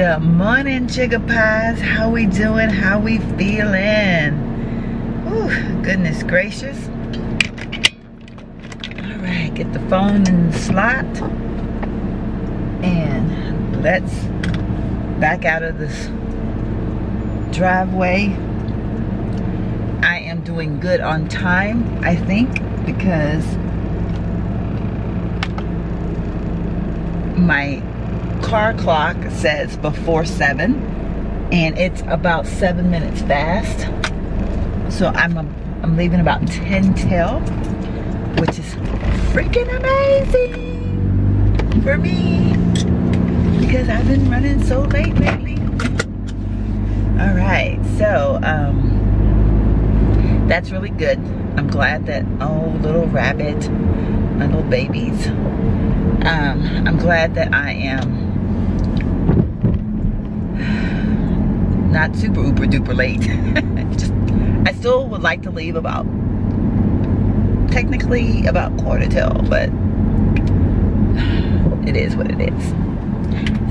Good morning, sugar pies. How we doing? How we feeling? Ooh, goodness gracious. All right, get the phone in the slot. And let's back out of this driveway. I am doing good on time, I think, because my car clock says before 7 and it's about 7 minutes fast, so I'm leaving about 10 till, which is freaking amazing for me because I've been running so late lately. All right, so that's really good. I'm glad that, oh, little rabbit, my little babies, I'm glad that I am not super uber duper late. I still would like to leave about, technically about quarter till, but it is what it is.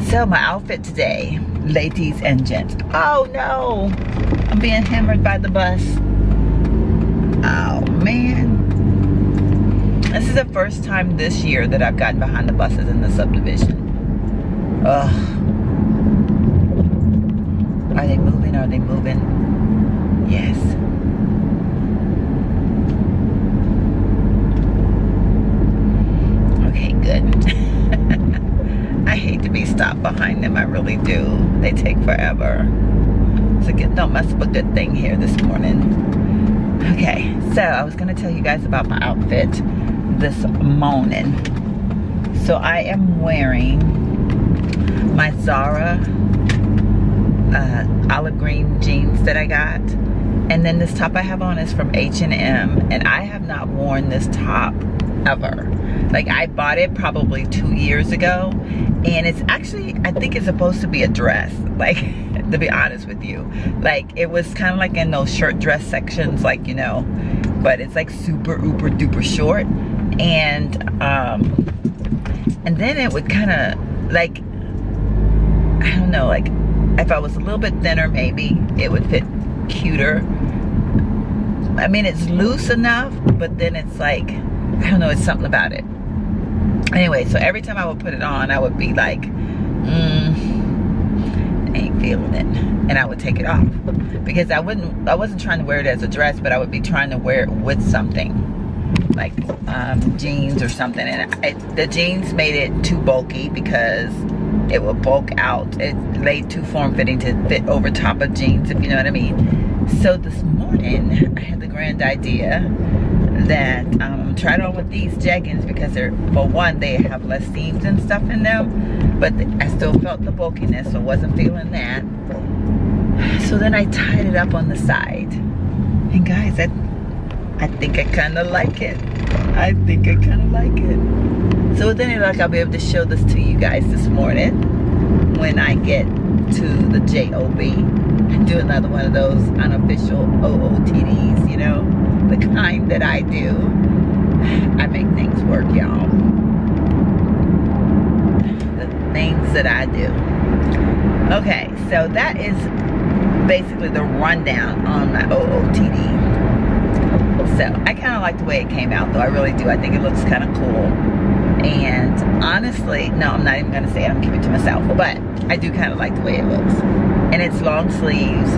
So my outfit today, ladies and gents. Oh no, I'm being hammered by the bus. Oh man. This is the first time this year that I've gotten behind the buses in the subdivision. Ugh. Are they moving? Are they moving? Yes. Okay, good. I hate to be stopped behind them. I really do. They take forever. So don't mess up a good thing here this morning. Okay, so I was going to tell you guys about my outfit this morning. So I am wearing my Zara olive green jeans that I got, and then this top I have on is from H&M, and I have not worn this top ever. Like, I bought it probably 2 years ago, and it's actually, I think it's supposed to be a dress, like, to be honest with you. Like, it was kind of like in those short dress sections, like, you know, but it's like super uber duper short, and then it would kind of, like, I don't know, like, if I was a little bit thinner, maybe it would fit cuter. I mean, it's loose enough, but then it's like, I don't know, it's something about it. Anyway, so every time I would put it on, I would be like, ain't feeling it. And I would take it off. Because I wasn't trying to wear it as a dress, but I would be trying to wear it with something. Like jeans or something. And the jeans made it too bulky because it would bulk out. It laid too form-fitting to fit over top of jeans, if you know what I mean. So this morning, I had the grand idea that try it on with these jeggings because they're, for one, they have less seams and stuff in them, but I still felt the bulkiness, so I wasn't feeling that. So then I tied it up on the side. And guys, I think I kind of like it. I think I kind of like it. So with any luck, I'll be able to show this to you guys this morning when I get to the JOB and do another one of those unofficial OOTDs, you know, the kind that I do. I make things work, y'all. The things that I do. Okay, so that is basically the rundown on my OOTD. So I kind of like the way it came out, though. I really do. I think it looks kind of cool. And honestly, no, I'm not even going to say it. I'm keeping it to myself. But I do kind of like the way it looks. And it's long sleeves.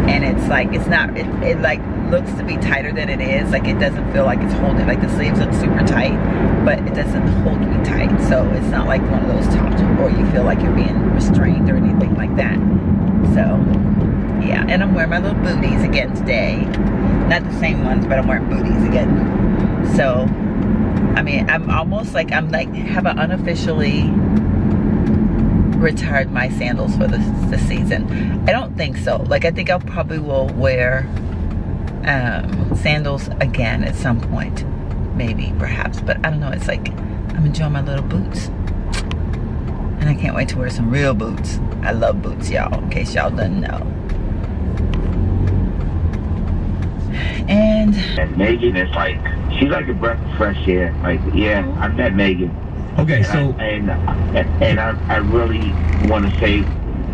And it's like, it's not, it like looks to be tighter than it is. Like, it doesn't feel like it's holding, like the sleeves look super tight, but it doesn't hold me tight. So it's not like one of those tops where you feel like you're being restrained or anything like that. So, yeah. And I'm wearing my little booties again today. Not the same ones, but I'm wearing booties again. So, I mean, I'm almost like, haven't unofficially retired my sandals for the season. I don't think so. Like, I think I probably will wear sandals again at some point. Maybe, perhaps. But I don't know. It's like, I'm enjoying my little boots. And I can't wait to wear some real boots. I love boots, y'all, in case y'all didn't know. And Megan is like, she's like a breath of fresh air. Like, yeah, I met Megan. Okay, and I really want to say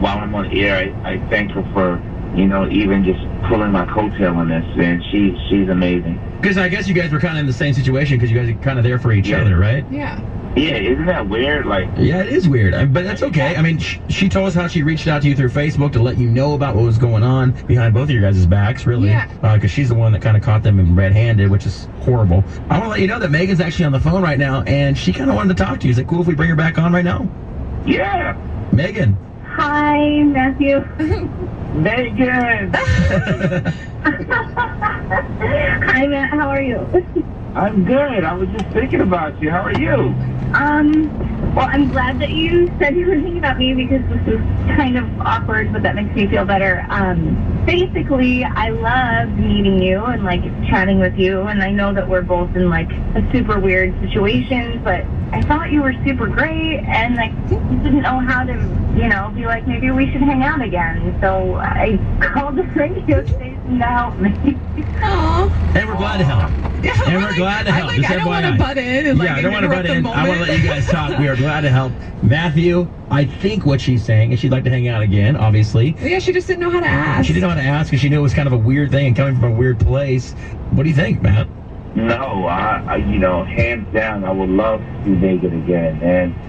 while I'm on air, I thank her for, you know, even just pulling my coattail on this, and she's amazing. Because I guess you guys were kind of in the same situation because you guys are kind of there for each other, right? Yeah. Yeah, isn't that weird? Like, yeah, it is weird, but that's okay. I mean, she told us how she reached out to you through Facebook to let you know about what was going on behind both of your guys' backs, really. Yeah. Because she's the one that kind of caught them in red-handed, which is horrible. I want to let you know that Megan's actually on the phone right now, and she kind of wanted to talk to you. Is it cool if we bring her back on right now? yeah, Megan. Hi, Matthew. Megan. Hi, Matt. How are you? I'm good. I was just thinking about you. How are you? Well, I'm glad that you said you were thinking about me because this is kind of awkward, but that makes me feel better. Basically, I loved meeting you and, like, chatting with you, and I know that we're both in, like, a super weird situation, but I thought you were super great, and I didn't know how to, you know, be like, maybe we should hang out again. So I called the radio station to help me. Aww. And we're glad to help. Yeah, And we're glad to help. I don't want to butt in and, like, yeah, I don't want to butt in. interrupt the I want to moment. let you guys talk. We are glad to help. Matthew, I think what she's saying is she'd like to hang out again, obviously. Yeah, she just didn't know how to ask. She didn't know how to ask because she knew it was kind of a weird thing and coming from a weird place. What do you think, Matt? No, I you know, hands down, I would love to see Megan again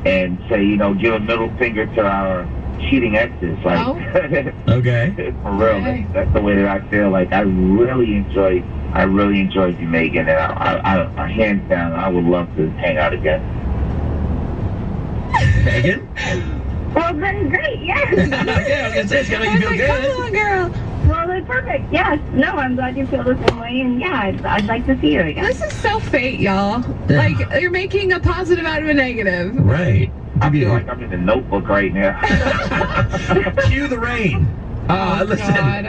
and say, you know, give a middle finger to our cheating exes. Like, Okay. for real, Okay. that's the way that I feel. Like, I really enjoyed you, Megan, and I hands down, I would love to hang out again. Megan? Well, then great, yes. Okay, I was going to say, it's going to make you feel Come good. on, girl. Well, that's perfect. Yes. No, I'm glad you feel the same way, and yeah, I'd like to see you again. This is so fate, y'all. Like, you're making a positive out of a negative. Right. I feel like I'm in the Notebook right now. Cue the rain. Listen, God.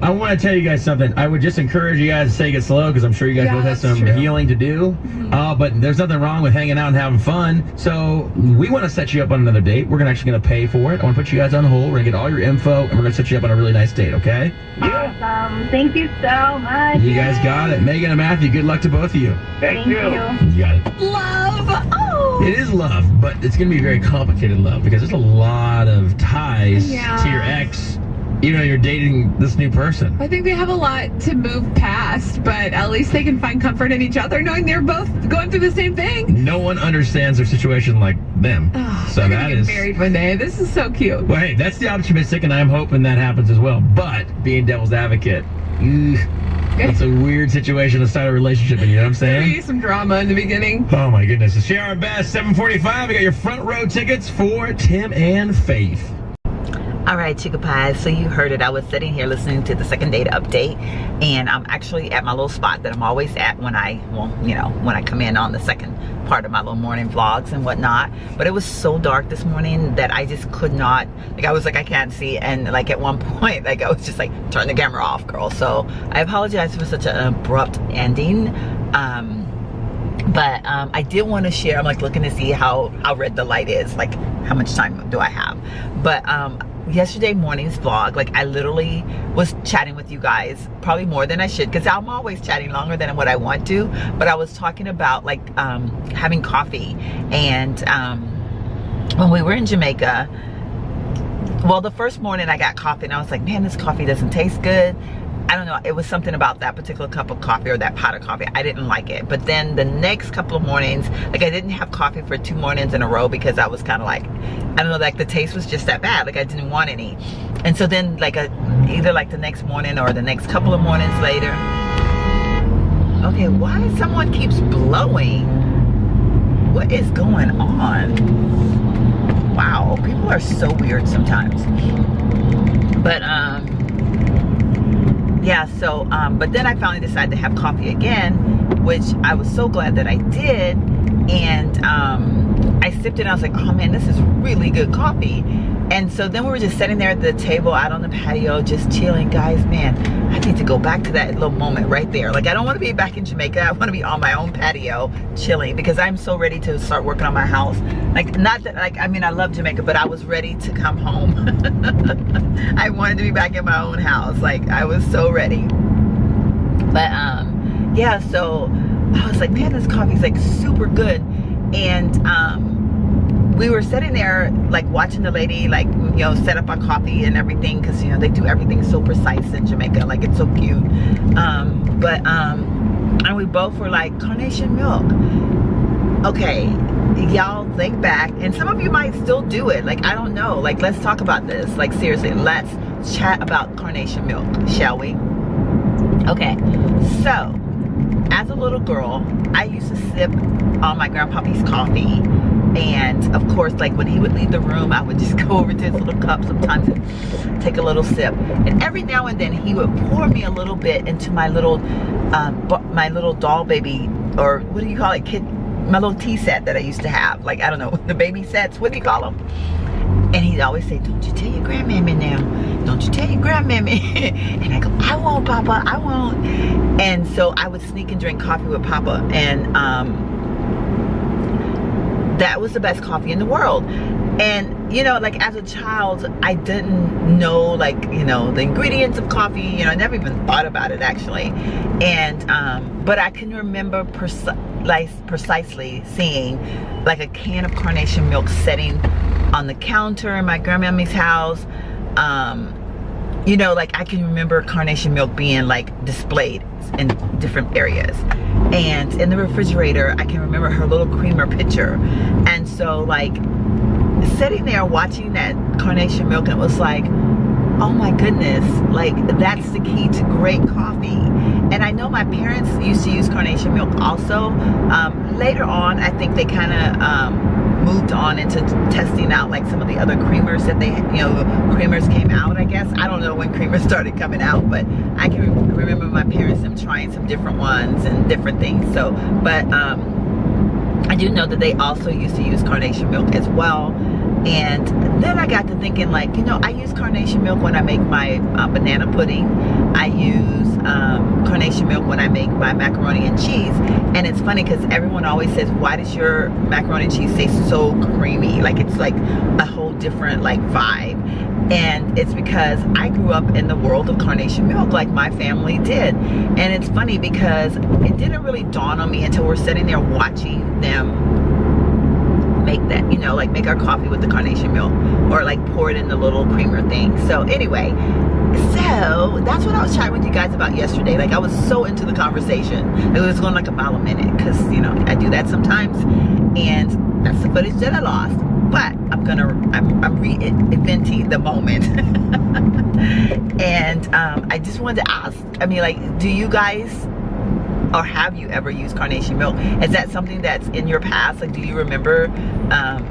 I want to tell you guys something. I would just encourage you guys to take it slow because I'm sure you guys Yeah, both have that's some true. healing to do. But there's nothing wrong with hanging out and having fun. So we want to set you up on another date. We're actually going to pay for it. I want to put you guys on hold. We're going to get all your info, and we're going to set you up on a really nice date, okay? Awesome. Thank you so much. You guys got it. Megan and Matthew, good luck to both of you. Thank Thank you. you. You got it. Love. Oh. It is love, but it's going to be very complicated love because there's a lot of ties Yeah. to your ex, even though you're dating this new person. I think they have a lot to move past, but at least they can find comfort in each other knowing they're both going through the same thing. No one understands their situation like them. Oh, So they're that gonna get is... married one day. This is so cute. Well, hey, that's the optimistic, and I'm hoping that happens as well. But being devil's advocate, that's a weird situation to start a relationship in, you know what I'm There'll saying? be some drama in the beginning. Oh my goodness. It's share our best, 7:45. We got your front row tickets for Tim and Faith. All right, Chica Pies, so you heard it. I was sitting here listening to the second date update, and I'm actually at my little spot that I'm always at when I come in on the second part of my little morning vlogs and whatnot. But it was so dark this morning that I just could not, like, I was like, I can't see. And like at one point, like, I was just like, turn the camera off, girl. So I apologize for such an abrupt ending. But I did want to share, I'm like looking to see how red the light is, like how much time do I have. But yesterday morning's vlog, like I literally was chatting with you guys probably more than I should because I'm always chatting longer than what I want to, but I was talking about like having coffee. And when we were in Jamaica, well, the first morning I got coffee and I was like, man, this coffee doesn't taste good. I don't know, it was something about that particular cup of coffee or that pot of coffee. I didn't like it. But then the next couple of mornings, like I didn't have coffee for 2 mornings in a row because I was kind of like, I don't know, like the taste was just that bad. Like I didn't want any. And so then like either like the next morning or the next couple of mornings later. Okay, why someone keeps blowing? What is going on? Wow, people are so weird sometimes. But yeah, so but then I finally decided to have coffee again, which I was so glad that I did. And I sipped it and I was like, oh man, this is really good coffee. And so then we were just sitting there at the table out on the patio just chilling. Guys, man, I need to go back to that little moment right there. Like I don't want to be back in Jamaica. I want to be on my own patio chilling because I'm so ready to start working on my house. Like not that, like, I mean, I love Jamaica, but I was ready to come home. I wanted to be back in my own house. Like I was so ready. But yeah, so I was like, man, this coffee's like super good. And we were sitting there like watching the lady like, you know, set up our coffee and everything, because you know they do everything so precise in Jamaica, like it's so cute. And we both were like, carnation milk. Okay, y'all think back, and some of you might still do it, like I don't know, like let's talk about this, like seriously, let's chat about carnation milk, shall we? Okay, so as a little girl, I used to sip on my grandpappy's coffee, and of course, like when he would leave the room, I would just go over to his little cup sometimes and take a little sip, and every now and then he would pour me a little bit into my little doll baby, or what do you call it, kid, my little tea set that I used to have, like I don't know, the baby sets, what do you call them? And he'd always say, don't you tell your grandmammy now, don't you tell your grandmammy. And I go, I won't, Papa, I won't. And so I would sneak and drink coffee with Papa, and that was the best coffee in the world. And you know, like as a child, I didn't know, like, you know, the ingredients of coffee, you know, I never even thought about it actually. And but I can remember precisely seeing like a can of carnation milk sitting on the counter in my grandmammy's house. You know, like I can remember carnation milk being like displayed in different areas, and in the refrigerator I can remember her little creamer pitcher. And so like sitting there watching that carnation milk, and it was like, oh my goodness, like that's the key to great coffee. And I know my parents used to use carnation milk also. Later on, I think they kind of moved on into testing out like some of the other creamers that they, you know, creamers came out, I guess. I don't know when creamers started coming out, but I can remember my parents them trying some different ones and different things. So, but I do know that they also used to use carnation milk as well. And then I got to thinking, like, you know, I use carnation milk when I make my banana pudding. I use carnation milk when I make my macaroni and cheese. And it's funny because everyone always says, why does your macaroni and cheese taste so creamy? Like it's like a whole different like vibe. And it's because I grew up in the world of carnation milk like my family did. And it's funny because it didn't really dawn on me until we're sitting there watching them make that, you know, like make our coffee with the carnation milk, or like pour it in the little creamer thing. So anyway, so that's what I was chatting with you guys about yesterday. Like I was so into the conversation, it was going like a mile a minute, because you know I do that sometimes, and that's the footage that I lost. But I'm reinventing the moment. And I just wanted to ask, I mean, like, do you guys, or have you ever used carnation milk? Is that something that's in your past? Like, do you remember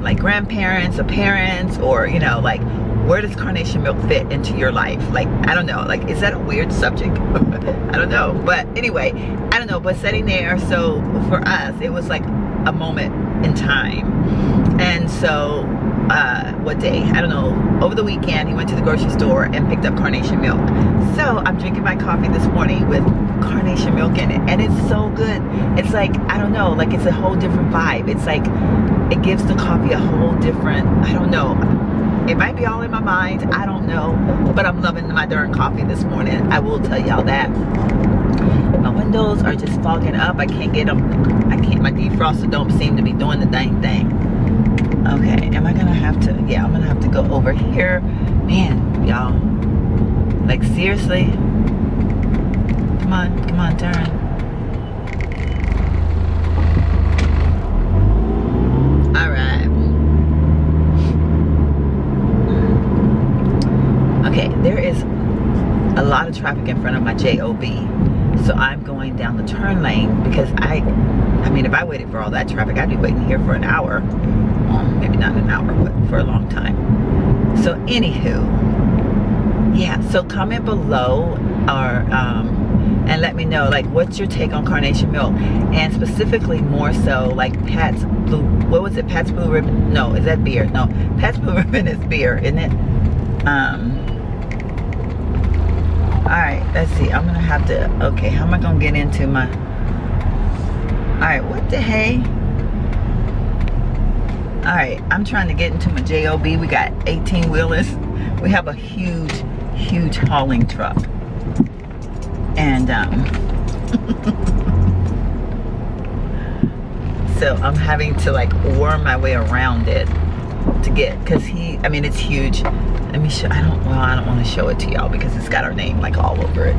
like grandparents or parents, or you know, like where does carnation milk fit into your life? Like, I don't know, like is that a weird subject? I don't know, but anyway, I don't know, but sitting there, so for us it was like a moment in time. And so what day, I don't know, over the weekend he went to the grocery store and picked up carnation milk. So I'm drinking my coffee this morning with carnation milk in it, and it's so good. It's like, I don't know, like it's a whole different vibe. It's like it gives the coffee a whole different, I don't know, it might be all in my mind, I don't know, but I'm loving my darn coffee this morning, I will tell y'all that. My windows are just fogging up, I can't get them, my defroster don't seem to be doing the dang thing. Okay, am I gonna have to, yeah, I'm gonna have to go over here. Man, y'all, like seriously, come on, turn. All right. Okay, there is a lot of traffic in front of my JOB. So I'm going down the turn lane because I mean, if I waited for all that traffic, I'd be waiting here for an hour. Well, maybe not an hour, but for a long time. So anywho, yeah, so comment below, or and let me know, like, what's your take on carnation milk, and specifically more so like Pat's Blue, what was it, Pat's Blue Ribbon? No, is that beer? No, Pat's Blue Ribbon is beer, isn't it? Alright, let's see, I'm gonna have to, okay, how am I gonna get into my, alright, what the hey? Alright, I'm trying to get into my JOB. We got 18 wheelers. We have a huge hauling truck. And so I'm having to like worm my way around it. to get, because I mean, it's huge. Let me show, I don't want to show it to y'all because it's got our name like all over it.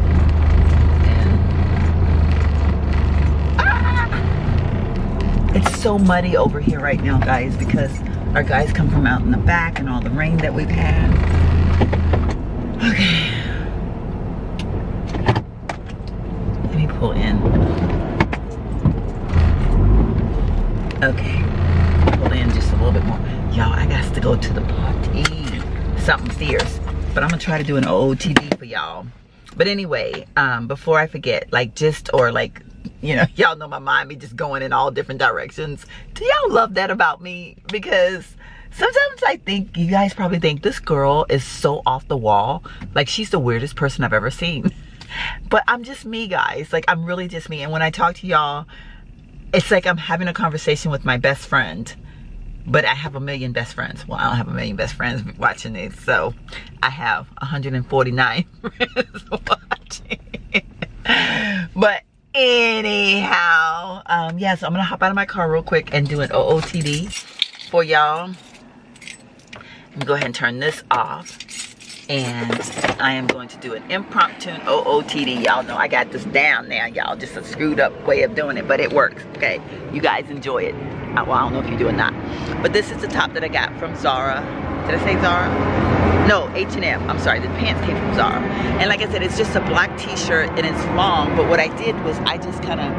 It's so muddy over here right now, guys, because our guys come from out in the back and all the rain that we've had. Okay. Let me pull in. Okay. Pull in just a little bit more. Y'all, I got to go to the party. Something fierce. But I'm going to try to do an OOTD for y'all. But anyway, before I forget, like you know, y'all know my mind be just going in all different directions. Do y'all love that about me? Because sometimes I think, you guys probably think this girl is so off the wall. Like, she's the weirdest person I've ever seen. But I'm just me, guys. Like, I'm really just me. And when I talk to y'all, it's like I'm having a conversation with my best friend. But I have a million best friends. Well, I don't have a million best friends watching this. So I have 149 friends watching. But anyhow, yeah, so I'm gonna hop out of my car real quick and do an OOTD for y'all. I'm gonna go ahead and turn this off, and I am going to do an impromptu OOTD. Y'all know I got this down now, y'all. Just a screwed up way of doing it, but it works. Okay, you guys enjoy it. Well, I don't know if you do or not, but this is the top that I got from Zara. Did I say Zara? No, H&M. I'm sorry, the pants came from Zara. And like I said, it's just a black t-shirt and it's long, but what I did was I just kind of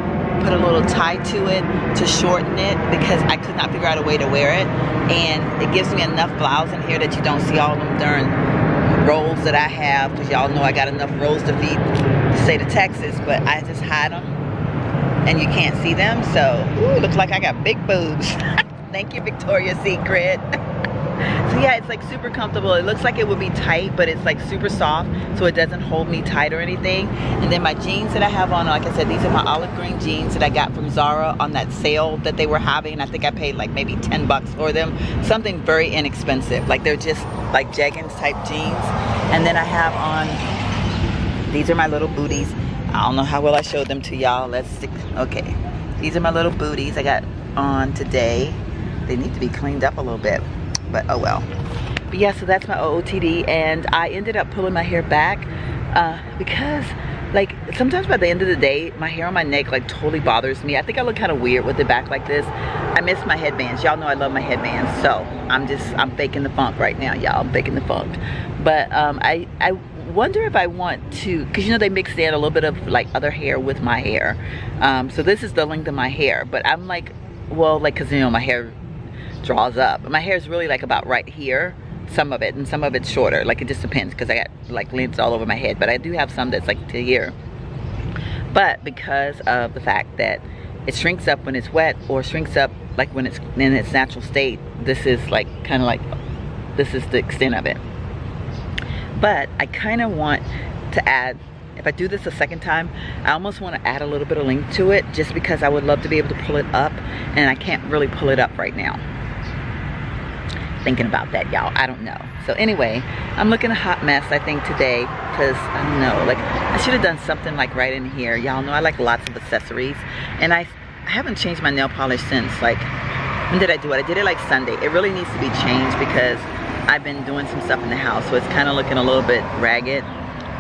put a little tie to it to shorten it because I could not figure out a way to wear it. And it gives me enough blouse in here that you don't see all them darn rolls that I have, because y'all know I got enough rolls to feed the state of Texas, but I just hide them and you can't see them. So, ooh, looks like I got big boobs. Thank you, Victoria's Secret. So yeah, it's like super comfortable. It looks like it would be tight, but it's like super soft, so it doesn't hold me tight or anything. And then my jeans that I have on, like I said, these are my olive green jeans that I got from Zara on that sale that they were having. I think I paid like maybe 10 bucks for them. Something very inexpensive. Like, they're just like jeggings type jeans. And then I have on, these are my little booties. I don't know how well I showed them to y'all. Let's stick, okay. These are my little booties I got on today. They need to be cleaned up a little bit, but oh well. But yeah, so that's my OOTD, and I ended up pulling my hair back because like sometimes by the end of the day, my hair on my neck like totally bothers me. I think I look kind of weird with it back like this. I miss my headbands. Y'all know I love my headbands, so I'm faking the funk right now, y'all. I'm faking the funk. But I wonder if I want to, because you know they mixed in a little bit of like other hair with my hair. So this is the length of my hair, but I'm like, well, like, because you know my hair draws up. My hair is really like about right here, some of it, and some of it's shorter. Like, it just depends, because I got like lengths all over my head, but I do have some that's like to here. But because of the fact that it shrinks up when it's wet, or shrinks up like when it's in its natural state, this is like kind of like, this is the extent of it. But I kind of want to add, if I do this a second time, I almost want to add a little bit of length to it, just because I would love to be able to pull it up, and I can't really pull it up right now. Thinking about that, y'all. I don't know. So anyway, I'm looking a hot mess, I think, today, because I don't know, like, I should have done something like right in here. Y'all know I like lots of accessories, and I haven't changed my nail polish since, like, when did I do it? I did it like Sunday. It really needs to be changed because I've been doing some stuff in the house, so it's kind of looking a little bit ragged,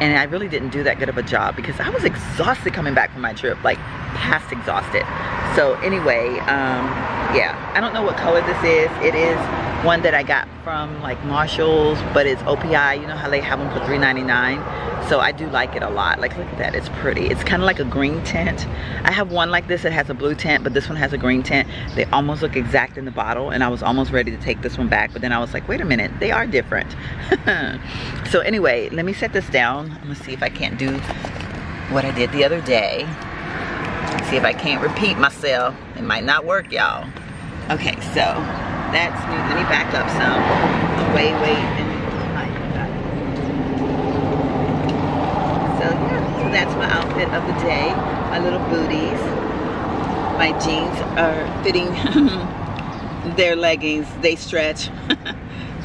and I really didn't do that good of a job because I was exhausted coming back from my trip, like past exhausted. So anyway, yeah, I don't know what color this is. It is one that I got from like Marshall's, but it's OPI. You know how they have them for $3.99. So I do like it a lot. Like, look at that, it's pretty. It's kind of like a green tint. I have one like this that has a blue tint, but this one has a green tint. They almost look exact in the bottle, and I was almost ready to take this one back, but then I was like, wait a minute, they are different. So anyway, let me set this down. I'm gonna see if I can't do what I did the other day. See if I can't repeat myself. It might not work, y'all. Okay, so that's me. Let me back up some. Wait. So yeah, so that's my outfit of the day. My little booties. My jeans are fitting their leggings. They stretch.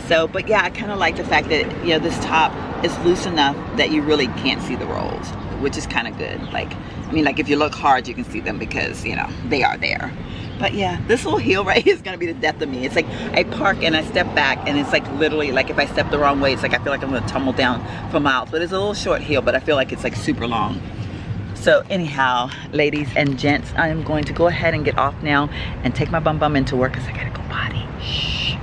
So, but yeah, I kind of like the fact that, you know, this top is loose enough that you really can't see the rolls, which is kind of good. Like, I mean, like if you look hard, you can see them because, you know, they are there. But yeah, this little hill right here is gonna be the death of me. It's like I park and I step back, and it's like literally like if I step the wrong way, it's like I feel like I'm gonna tumble down for miles. But it's a little short hill, but I feel like it's like super long. So anyhow, ladies and gents, I am going to go ahead and get off now and take my bum into work because I gotta go potty. Shh.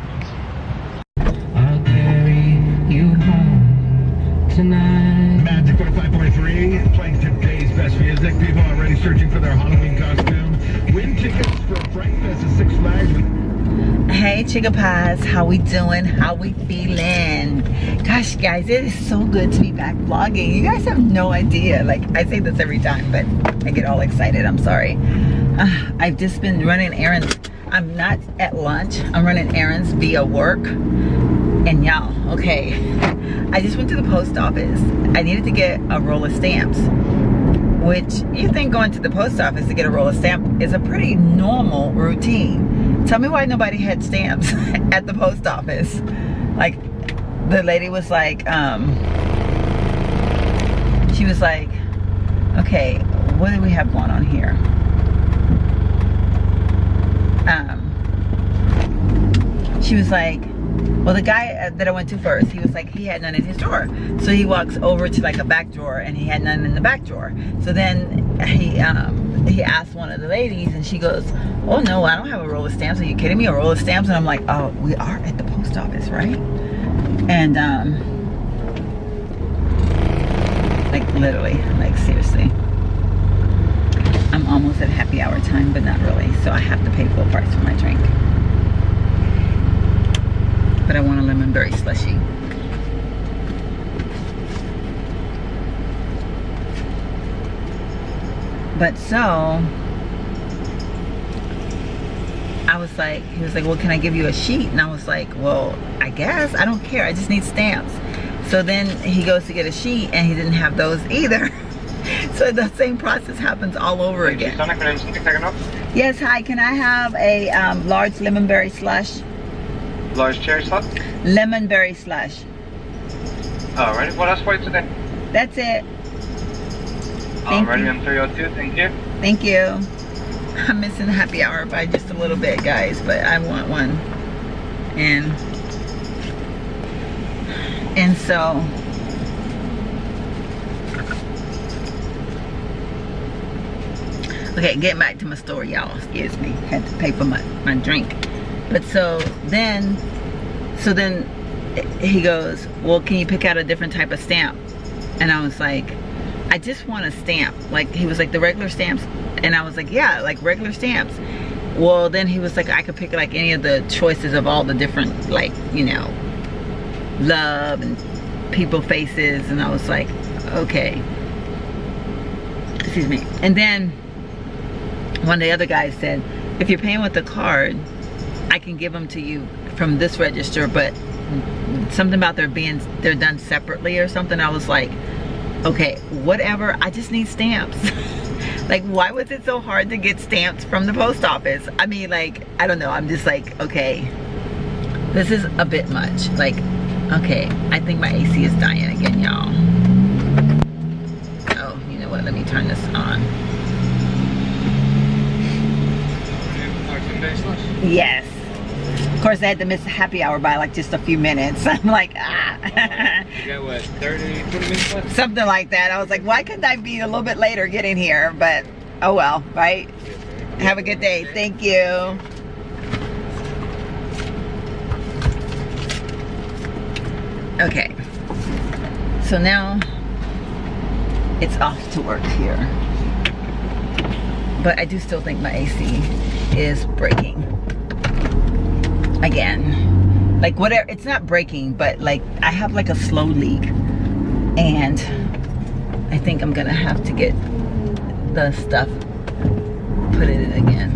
I'll carry you home tonight. Magic 45.3 playing today's best music. People are already searching for their Halloween costume. Win tickets for Fright Fest at Six Flags. Hey Chica Pies, how we doing? How we feeling? Gosh guys, it is so good to be back vlogging. You guys have no idea. Like, I say this every time, but I get all excited. I'm sorry. I've just been running errands. I'm not at lunch. I'm running errands via work. And y'all, okay, I just went to the post office. I needed to get a roll of stamps, which you think going to the post office to get a roll of stamps is a pretty normal routine. Tell me why nobody had stamps at the post office. Like, the lady was like, she was like, okay, what do we have going on here? She was like, well, the guy that I went to first, he was like, he had none in his drawer. So he walks over to like a back drawer, and he had none in the back drawer. So then he asked one of the ladies, and she goes, oh no, I don't have a roll of stamps. Are you kidding me? A roll of stamps? And I'm like, oh, we are at the post office, right? And like literally, like seriously, I'm almost at happy hour time, but not really. So I have to pay full price for my drink. But I want a lemon berry slushie. But so I was like, he was like, well, can I give you a sheet? And I was like, well, I guess. I don't care. I just need stamps. So then he goes to get a sheet, and he didn't have those either. So the same process happens all over again. Yes, hi. Can I have a large lemon berry slush? Large cherry slush? Lemon berry slush. Alrighty, what else for you today? That's it. Thank Alrighty, you. I'm 302, thank you. Thank you. I'm missing happy hour by just a little bit, guys, but I want one. And so okay, getting back to my story, y'all. Excuse me. Had to pay for my drink. But so then he goes, well, can you pick out a different type of stamp? And I was like, I just want a stamp. Like, he was like, the regular stamps? And I was like, yeah, like regular stamps. Well, then he was like, I could pick like any of the choices of all the different, like, you know, love and people faces. And I was like, okay. Excuse me. And then one of the other guys said, if you're paying with a card, I can give them to you from this register, but something about they're done separately or something. I was like, okay, whatever. I just need stamps. Like, why was it so hard to get stamps from the post office? I mean, like, I don't know. I'm just like, okay, this is a bit much. Like, okay, I think my AC is dying again, y'all. Oh, you know what? Let me turn this on. Yes. Of course, I had to miss the happy hour by like just a few minutes. I'm like, ah. You got what, 30, 20 minutes left? Something like that. I was like, why couldn't I be a little bit later getting here? But, oh well, right? Have a good day. Thank you. Okay. So now, it's off to work here. But I do still think my AC is breaking. Again, like whatever, it's not breaking, but like I have like a slow leak, and I think I'm gonna have to get the stuff put it in again.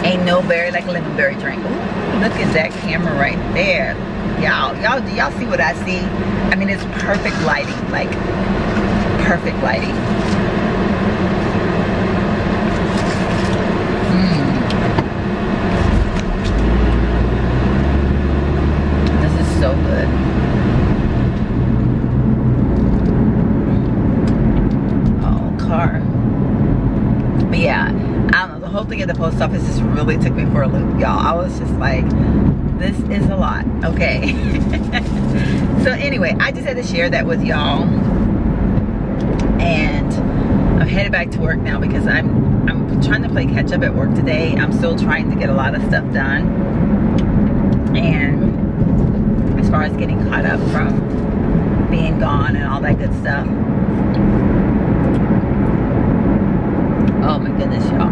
Okay. Ain't no berry like a lemon berry drink. Ooh, look at that camera right there. Y'all, do y'all see what I see? I mean, it's perfect lighting, like perfect lighting. post office just really took me for a loop, y'all. I was just like, this is a lot, okay? So anyway, I just had to share that with y'all. And I'm headed back to work now because I'm trying to play catch up at work today. I'm still trying to get a lot of stuff done. And as far as getting caught up from being gone and all that good stuff. Oh my goodness, y'all.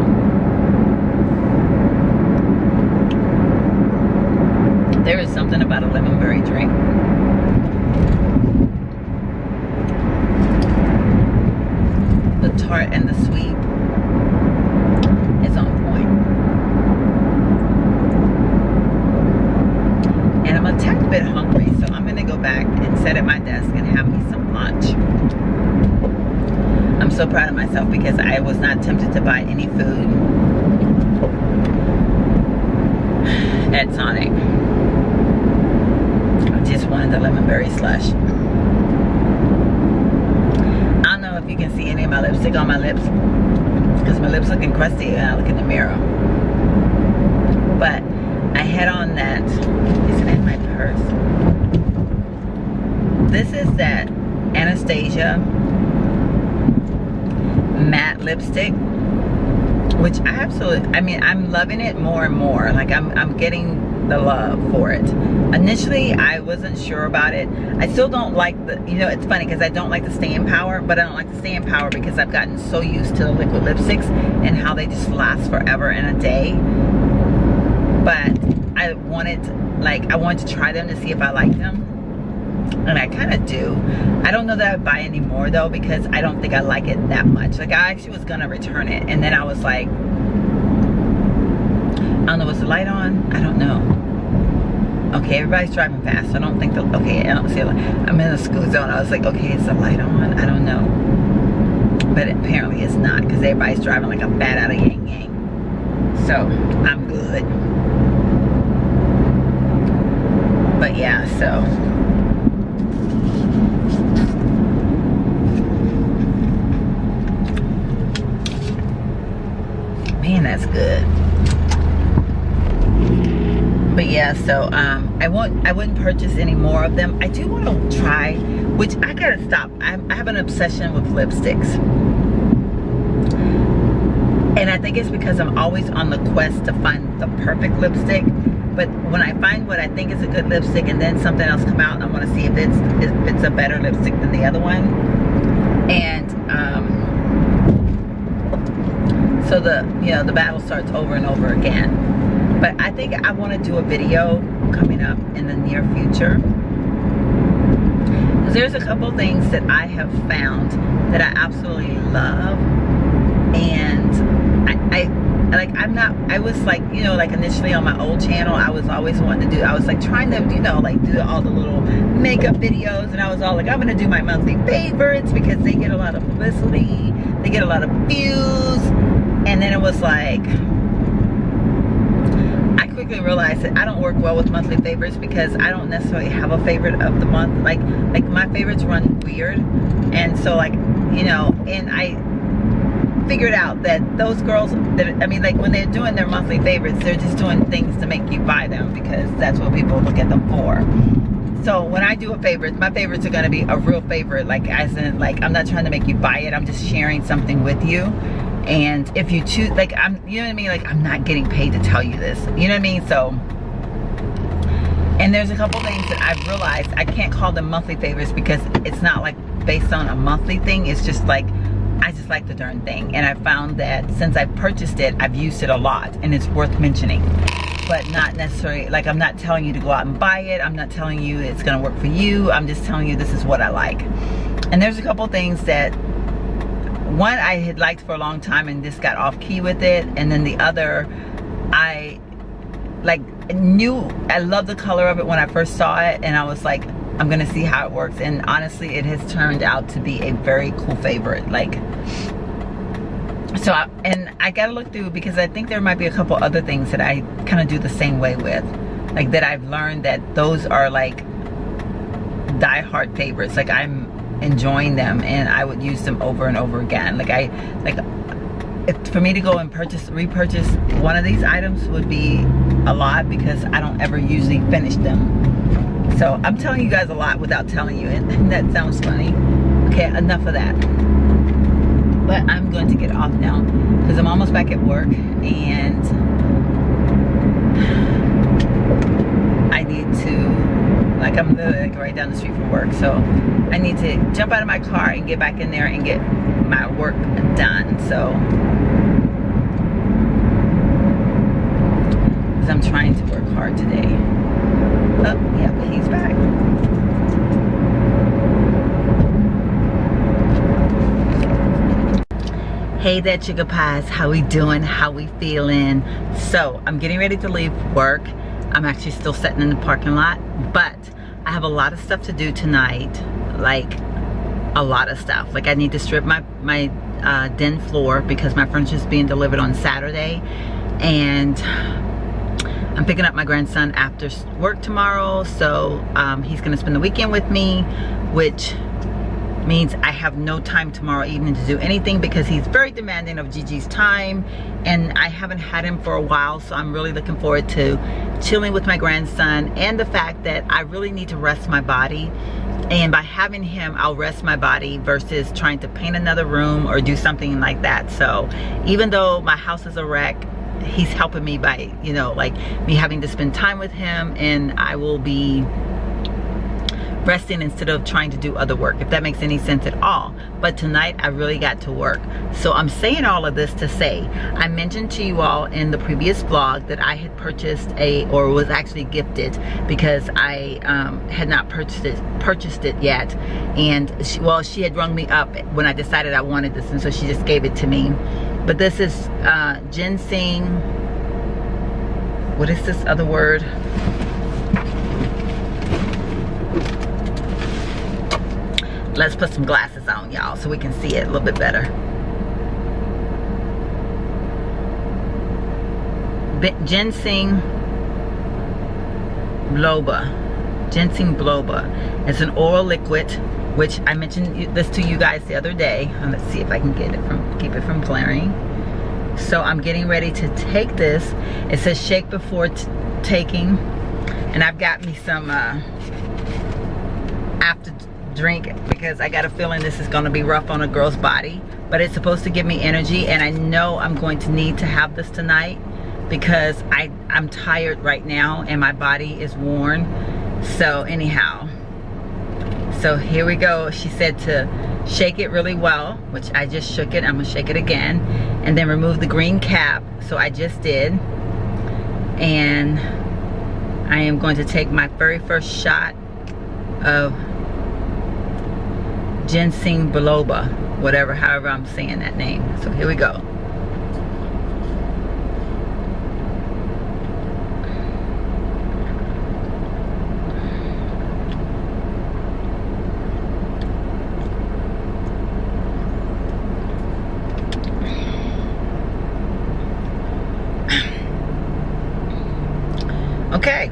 There is something about a lemon berry drink. The tart and the sweet is on point. And I'm a tad bit hungry, so I'm gonna go back and sit at my desk and have me some lunch. I'm so proud of myself because I was not tempted to buy any food at Sonic. I just wanted the lemon berry slush. I don't know if you can see any of my lipstick on my lips because my lips looking crusty when I look in the mirror. But I had on that, is it in my purse? This is that Anastasia matte lipstick, which I absolutely, I mean, I'm loving it more and more. Like I'm getting the love for it. Initially, I wasn't sure about it. I still don't like the, you know, it's funny because I don't like the staying power, but I don't like the staying power because I've gotten so used to the liquid lipsticks and how they just last forever in a day. But I wanted to try them to see if I liked them. And I kind of do. I don't know that I'd buy any more though because I don't think I like it that much. Like I actually was gonna return it and then I was like, I don't know, was the light on? I don't know. Okay, everybody's driving fast, so I don't think okay, I don't see a light. I'm in a school zone. I was like, okay, is the light on? I don't know. But apparently it's not because everybody's driving like a bat out of yang yang. So I'm good. But yeah, so man, that's good. But yeah, so I wouldn't purchase any more of them. I do want to try, which I gotta stop. I have an obsession with lipsticks, and I think it's because I'm always on the quest to find the perfect lipstick. But when I find what I think is a good lipstick, and then something else come out, I want to see if it's a better lipstick than the other one. And so the battle starts over and over again. But I think I want to do a video coming up in the near future. There's a couple things that I have found that I absolutely love, and I was like, you know, like initially on my old channel, I was always wanting to do, I was like trying to, you know, like do all the little makeup videos, and I was all like, I'm gonna do my monthly favorites because they get a lot of publicity, they get a lot of views. And then it was like, I quickly realized that I don't work well with monthly favorites because I don't necessarily have a favorite of the month. Like my favorites run weird. And so like, you know, and I figured out that those girls that, I mean, like when they're doing their monthly favorites, they're just doing things to make you buy them because that's what people look at them for. So when I do a favorite, my favorites are gonna be a real favorite, like as in, like I'm not trying to make you buy it, I'm just sharing something with you. And if you choose, like you know what I mean? Like I'm not getting paid to tell you this, you know what I mean? So, and there's a couple things that I've realized I can't call them monthly favorites because it's not like based on a monthly thing. It's just like, I just like the darn thing. And I found that since I purchased it, I've used it a lot and it's worth mentioning. But not necessarily, like I'm not telling you to go out and buy it. I'm not telling you it's gonna work for you. I'm just telling you this is what I like. And there's a couple things that, one I had liked for a long time and just got off key with it, and then the other I like knew I loved the color of it when I first saw it, and I was like, I'm gonna see how it works. And honestly, it has turned out to be a very cool favorite. Like, so I gotta look through because I think there might be a couple other things that I kind of do the same way with, like that I've learned that those are like die-hard favorites. Like I'm enjoying them and I would use them over and over again. Like for me to go and repurchase one of these items would be a lot, because I don't ever usually finish them. So I'm telling you guys a lot without telling you, and that sounds funny. Okay, enough of that. But I'm going to get off now because I'm almost back at work, and I need to, like, I'm literally like right down the street from work, so I need to jump out of my car and get back in there and get my work done. So because I'm trying to work hard today. Oh yeah, but he's back. Hey there, sugar pies. How we doing? How we feeling? So I'm getting ready to leave work. I'm actually still sitting in the parking lot, but I have a lot of stuff to do tonight. Like a lot of stuff. Like I need to strip my den floor because my furniture is being delivered on Saturday, and I'm picking up my grandson after work tomorrow, so he's gonna spend the weekend with me, which means I have no time tomorrow evening to do anything because he's very demanding of Gigi's time, and I haven't had him for a while, so I'm really looking forward to chilling with my grandson, and the fact that I really need to rest my body, and by having him I'll rest my body versus trying to paint another room or do something like that. So even though my house is a wreck, he's helping me by, you know, like me having to spend time with him, and I will be resting instead of trying to do other work, if that makes any sense at all. But tonight I really got to work. So I'm saying all of this to say, I mentioned to you all in the previous vlog that I had purchased or was actually gifted, because I had not purchased it yet, and she had rung me up when I decided I wanted this, and so she just gave it to me. But this is ginseng, what is this other word? Let's put some glasses on, y'all, so we can see it a little bit better. Ginseng biloba. Ginseng biloba. It's an oral liquid, which I mentioned this to you guys the other day. Let's see if I can keep it from glaring. So I'm getting ready to take this. It says shake before taking, and I've got me some after drink, because I got a feeling this is going to be rough on a girl's body, but it's supposed to give me energy, and I know I'm going to need to have this tonight because I'm tired right now and my body is worn. So anyhow, so here we go. She said to shake it really well, which I just shook it. I'm gonna shake it again, and then remove the green cap. So I just did, and I am going to take my very first shot of ginseng biloba, however I'm saying that name. So here we go. Okay.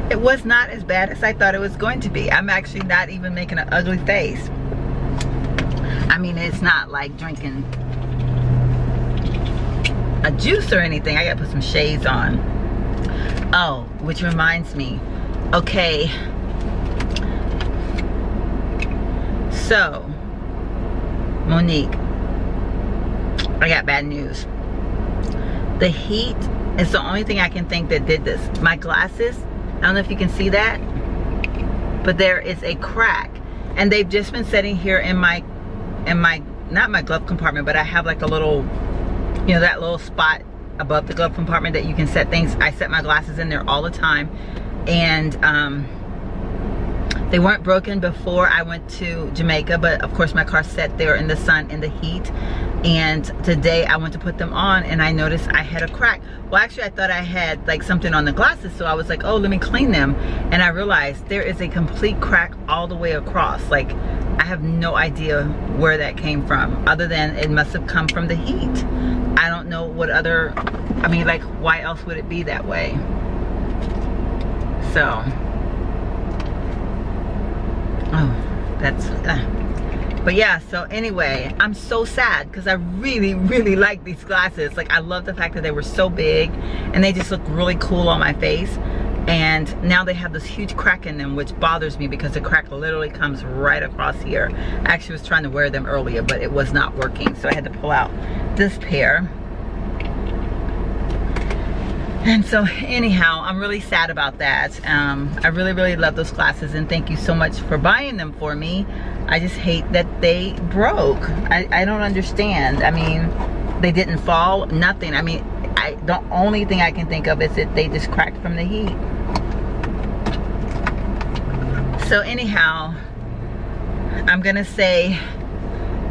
It was not as bad as I thought it was going to be. I'm actually not even making an ugly face. I mean, it's not like drinking a juice or anything. I gotta put some shades on. Oh, which reminds me. Okay. So, Monique, I got bad news. The heat is the only thing I can think that did this. My glasses, I don't know if you can see that, but there is a crack, and they've just been sitting here in my not my glove compartment, but I have like a little, you know, that little spot above the glove compartment that you can set things. I set my glasses in there all the time, and they weren't broken before I went to Jamaica, but of course my car sat there in the sun in the heat, and today I went to put them on and I noticed I had a crack. Well, actually I thought I had like something on the glasses, so I was like, oh, let me clean them, and I realized there is a complete crack all the way across. Like, I have no idea where that came from, other than it must have come from the heat. I don't know what other, I mean, like, why else would it be that way? So, oh, that's, But yeah, so anyway, I'm so sad because I really, really like these glasses. Like, I love the fact that they were so big and they just look really cool on my face. And now they have this huge crack in them, which bothers me because the crack literally comes right across here. I actually was trying to wear them earlier, but it was not working. So I had to pull out this pair. And so anyhow, I'm really sad about that. I really, really love those glasses, and thank you so much for buying them for me. I just hate that they broke. I don't understand. I mean, they didn't fall, nothing. I mean, the only thing I can think of is that they just cracked from the heat. So anyhow, I'm gonna say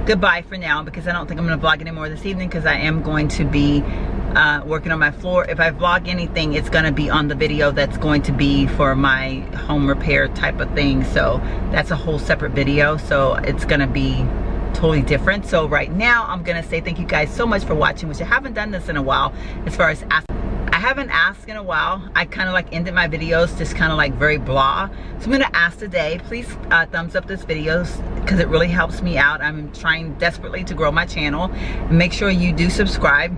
goodbye for now because I don't think I'm gonna vlog anymore this evening because I am going to be working on my floor. If I vlog anything, it's gonna be on the video that's going to be for my home repair type of thing. So that's a whole separate video. So it's gonna be totally different. So right now I'm gonna say thank you guys so much for watching, which I haven't done this in a while. As far as I haven't asked in a while. I kind of like ended my videos just kind of like very blah. So I'm gonna ask today, please thumbs up this video because it really helps me out. I'm trying desperately to grow my channel, and make sure you do subscribe.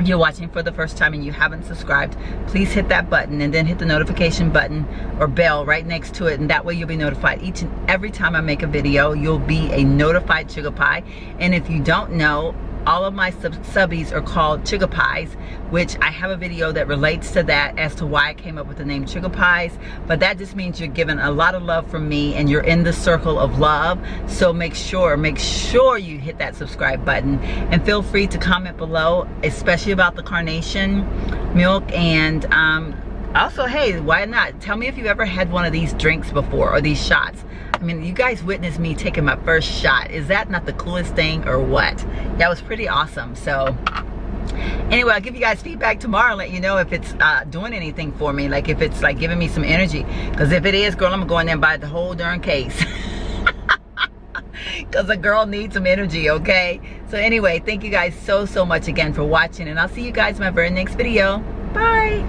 If you're watching for the first time and you haven't subscribed, please hit that button and then hit the notification button or bell right next to it, and that way you'll be notified each and every time I make a video. You'll be a notified sugar pie. And if you don't know, all of my subbies are called sugar pies, which I have a video that relates to that as to why I came up with the name sugar pies. But that just means you're given a lot of love from me and you're in the circle of love. So make sure you hit that subscribe button, and feel free to comment below, especially about the carnation milk. And also, hey, why not tell me if you've ever had one of these drinks before, or these shots. I mean, you guys witnessed me taking my first shot. Is that not the coolest thing or what? That was pretty awesome. So anyway, I'll give you guys feedback tomorrow and let you know if it's doing anything for me, like if it's like giving me some energy. Because if it is, girl, I'm gonna go in there and buy the whole darn case. Because a girl needs some energy, okay? So anyway, thank you guys so much again for watching, and I'll see you guys in my very next video. Bye.